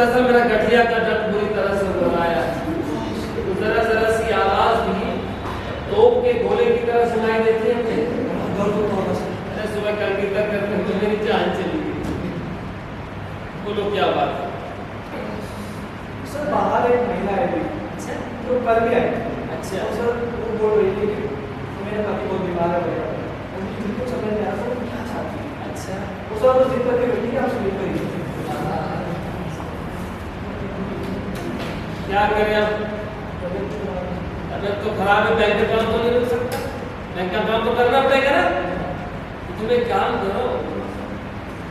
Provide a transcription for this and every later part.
दरअसल मेरा गठिया का दर्द बुरी तरह से हो रहा है। तो जरा जरा सी आवाज भी तोप के गोले की तरह सुनाई देती है मुझे। अरे सुबह कल कीर्तन करते हुए मेरी जान चली गई। बोलो क्या बात है? सर बाहर एक महिला है अच्छा तो कल भी आई। अच्छा तो सर वो बोल रही थी कि मेरा पति बहुत बीमार है और मुझे समझ नहीं आ रहा वो क्या चाहती है। अच्छा वो सर वो जिद करके बैठी है, आप सुन करिए। क्या करें अब? तबीयत तो खराब है, बैंक का काम तो नहीं रुक सकता, बैंक का काम तो करना पड़ेगा ना। तो तुम एक काम करो,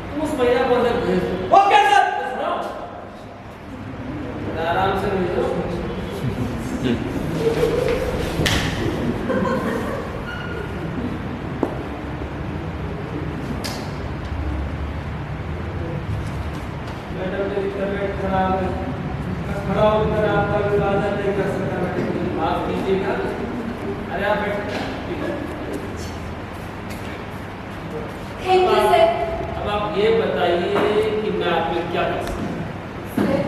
तुम उस महिला को अंदर भेज दो। Okay sir. सुनो, आराम से भेजो। मैडम मेरी तबीयत खराब है, खड़ा होकर आपका विवादन नहीं कर सकता, मुझे माफ कीजिएगा। अरे आप बैठ। Thank you sir. अब आप ये बताइए कि मैं आपके क्या कर सकता हूँ? सर,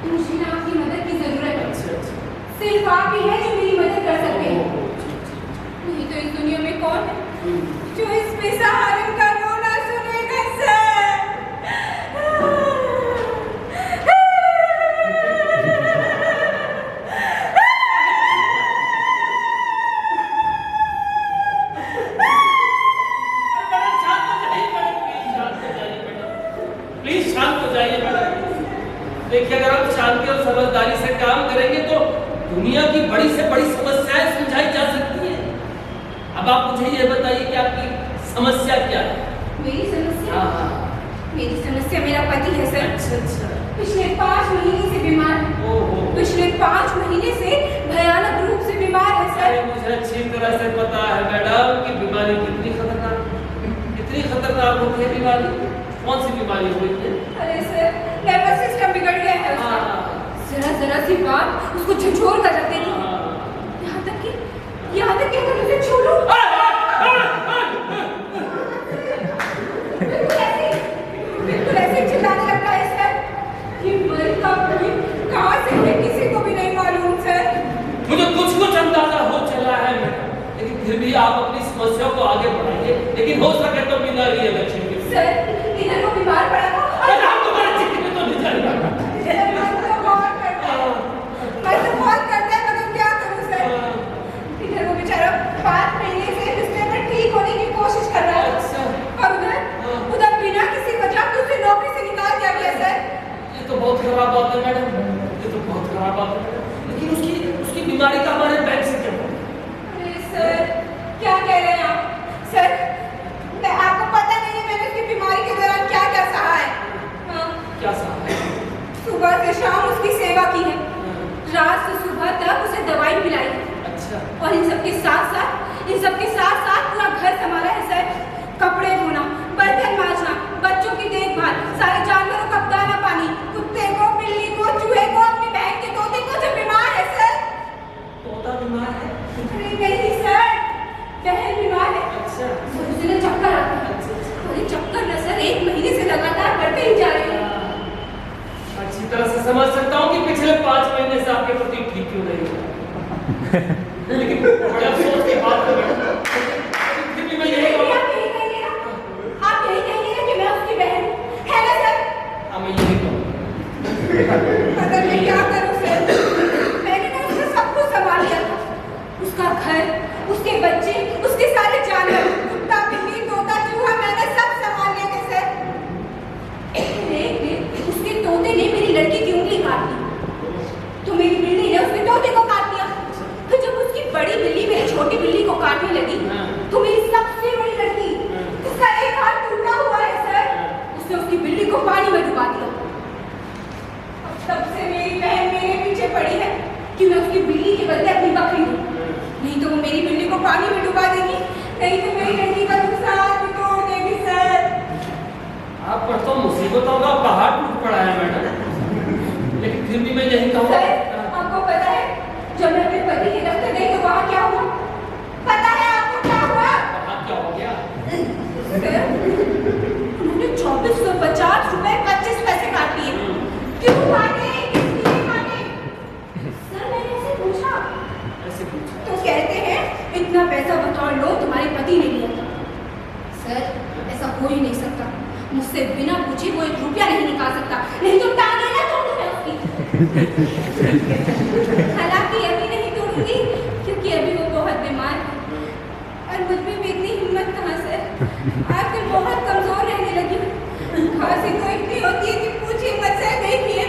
मुझे ना आपकी मदद की जरूरत है। अच्छा अच्छा। सिर्फ आप ही हैं जो मेरी मदद कर सकते हैं। नहीं तो इस दुनिया में कौन है जो इस बेसहारा का रोना सुनेगा सर? देखिए, अगर हम शांति और समझदारी से काम करेंगे तो दुनिया की बड़ी से बड़ी समस्याएं सुलझाई जा सकती हैं। अब आप मुझे ये बताइए कि आपकी समस्या क्या है? मेरी समस्या? हाँ। मेरी समस्या मेरा पति है सर। अच्छा अच्छा। पिछले 5 महीने से बीमार है। ओहो। पिछले 5 महीने से भयानक रूप से बीमार है सर। अरे मुझे अच्छी तरह से पता है मैडम कि बीमारी कितनी खतरनाक होती है। बीमारी कौन सी बीमारी हुई है? अरे सर, नर्वस सिस्टम बिगड़ गया है उसका। जरा सी बात उसको झंझोर कर रख देती है। यहाँ तक कि अगर उसे छोड़ूं बिल्कुल ऐसे चिल्लाने लगता है सर। ये मरता कोई कहाँ से है किसी को भी नहीं मालूम सर। मुझे कुछ अंदाजा हो चला है मैडम, लेकिन फिर भी आप अपनी समस्या को आगे बढ़ाइए, लेकिन हो सके तो बिना रिएक्शन के। सर, इधर को बीमार पड़ा था। अरे हम तुम्हारे चिट्ठी में तो नहीं जाएगा। मैं तो बहुत करता है मगर क्या करूं सर? इधर वो बेचारा 5 महीने से बिस्तर पर ठीक होने की कोशिश कर रहा है। अच्छा। और उधर बिना किसी वजह के उसे नौकरी से निकाल दिया गया सर। ये तो बहुत खराब बात है मैडम, ये तो बहुत खराब बात है मैडम। लेकिन उसकी बीमारी का हमारे बैंक से क्या हुआ? अरे सर, क्या कह रहे हैं आप? सर, मैं आपको पता नहीं है मैंने उसकी बीमारी के दौरान क्या क्या सहा है। हाँ, क्या सहा है? सुबह से शाम उसकी सेवा की है, रात से सुबह तक उसे दवाई पिलाई है। अच्छा। और इन सबके साथ साथ पूरा घर संभाला है सर। कपड़े धोना, बर्तन मांजना, बच्चों की देखभाल, सारे जानवरों का दाना पानी, कुत्ते को, बिल्ली को, चूहे को, अपनी बहन के तोते को जो बीमार है सर। तोता बीमार है? अरे नहीं सर, बहन बीमार है। अच्छा। उसे चक्कर आता है। और ये चक्कर न सर 1 महीने से लगातार बढ़ते ही जा रहे हैं। अच्छी तरह से समझ सकता हूँ कि पिछले 5 महीने से आपके प्रति ठीक क्यों नहीं हुआ। लेकिन बड़े अफसोस की बात है मैडम, फिर भी मैं यही कहूँगा। आप यही कहेंगे ना कि मैं उसकी बहन हूँ, है ना सर? हाँ, मैं यही कहूँगा। अगर मैं क्या करूँ सर? मैंने ना उसका सब कुछ संभाल लिया था। उसका घर, उसके बच्चे, उसके सारे जानवर, कुत्ता, बिल्ली, तोता, चूहा, मैंने सब संभाल लिए थे सर। एक दिन उसके तोते ने मेरी लड़की की उंगली काट दी, तो मेरी बिल्ली ने उसके तोते को काट दिया। तो जब उसकी बड़ी बिल्ली मेरी छोटी बिल्ली को काटने लगी, तो मेरी सबसे बड़ी लड़की, जिसका एक हाथ टूटा हुआ है सर, उसने उसकी बिल्ली को पानी में डुबा दिया। अब तब से मेरी बहन मेरे पीछे पड़ी है कि मैं उसकी बिल्ली के बदले अपनी बकरी दूं। नहीं तो वो मेरी बिल्ली को पानी में डुबा देगी, नहीं तो मेरी लड़की का नुकसान भी तोड़ देगी सर। आप पर तो मुसीबतों का पहाड़ टूट पड़ा है मैडम, लेकिन फिर भी मैं यही कहूँगा। सर, आपको पता है जब मैं अपने पति के दफ्तर गई तो वहाँ क्या हुआ? पता है आपको क्या हुआ? वहाँ क्या हो गया? सर, उन्होंने 2450 रुपए 25 पैसे काट दिए। इतना पैसा बतौर लो तुम्हारे पति ने लिया था। सर, ऐसा हो ही नहीं सकता। मुझसे बिना पूछे वो 1 रुपया नहीं निकाल सकता, नहीं तो टांगे ना तोड़ दूं मैं उसकी। हालांकि अभी नहीं तोड़ूंगी क्योंकि अभी वो बहुत बीमार है और मुझ में भी इतनी हिम्मत कहाँ से। आजकल बहुत कमजोर रहने लगी हूँ। खांसी तो इतनी होती है कि पूछिए मत से देखिए।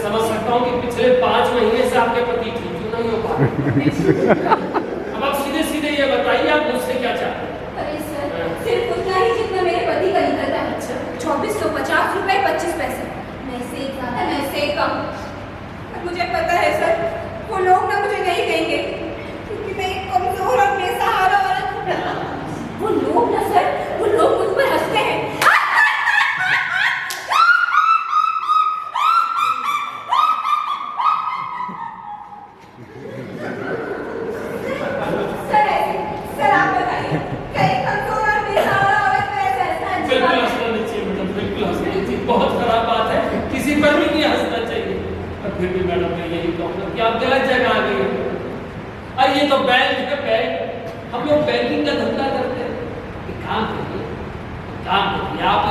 समझ सकता हूँ कि पिछले 5 महीने से आपके पति ठीक क्यों नहीं हो पा रहे। अब आप सीधे सीधे ये बताइए आप मुझसे क्या चाहते हैं? अरे सर, सिर्फ उतना ही जितना मेरे पति का निकलता है। 2450 रुपए 25 पैसे, मैं से ज्यादा मैं से कम। और मुझे पता है सर, वो लोग ना मुझे नहीं देंगे क्योंकि मैं एक कमजोर और बेसहारा औरत हूं। वो लोग ना सर, वो लोग मुझ पर हंसते हैं। फिर भी मैडम मैं यही कहूँगा कि आप गलत जगह आ गई हैं। और ये तो बैंक है, बैंक, हम लोग बैंकिंग का धंधा करते हैं। एक काम करिए, आप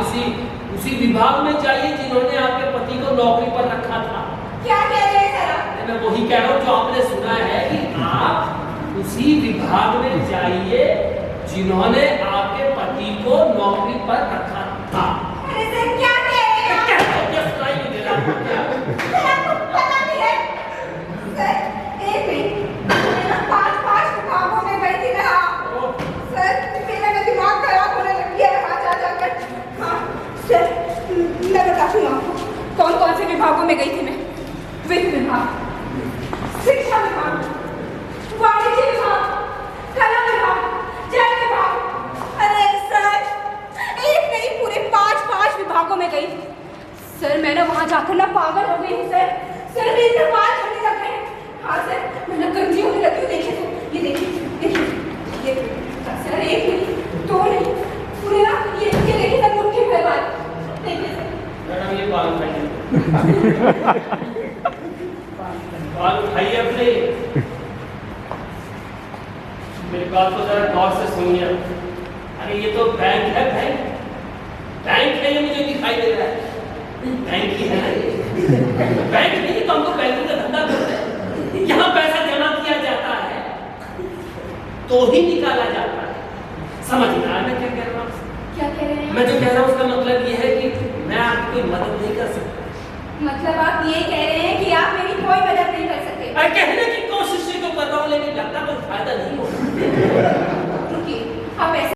उसी विभाग में जाइए जिन्होंने आपके पति को नौकरी पर रखा था। क्या कह रहे हैं सर आप? मैं वही कह रहा हूँ जो आपने सुना है कि आप उसी विभाग में जाइए जिन्होंने आपके पति को नौकरी पर रखा था। अरे सर क्या कह रहे हैं आप? पता नहीं है सर, एक मिनट, मैं 5 विभागों में गई थी ना सर, मेरा दिमाग खराब होने लग गया है वहाँ जा जाकर। हाँ सर, मैं बताती हूँ आपको कौन कौन से विभागों में गई थी मैं। वित्त विभाग, शिक्षा विभाग, वाणिज्य विभाग, कला विभाग, जल विभाग। अरे सर, एक नहीं पूरे 5 विभागों में गई। सर मैं ना वहाँ जाकर ना पागल हो गई हूँ सर। सर मेरे बाल झड़ने लग गए। हाँ सर, मैं ना गंजी होने लगी हूँ। देखिए तो, ये देखिए सर, एक नहीं 2 नहीं पूरे ना ये देखिए सर, मुट्ठी भर बाल। देखिए मैडम ये बाल उठाइए अपने। मेरी बात को जरा गौर से सुनिए। अरे ये तो बैंक है, बैंक है, ये मुझे दिखाई दे रहा है। बैंक ही है ना ये। बैंक नहीं तो हम तो बैंकिंग का धंधा करते हैं। यहाँ पैसा जमा किया जाता है तो ही निकाला जाता है। समझ में आया मैं क्या कह रहा हूँ? क्या कह रहे हैं? मैं जो कह रहा हूँ उसका मतलब ये है कि मैं आपकी कोई मदद नहीं कर सकता। मतलब आप ये कह रहे हैं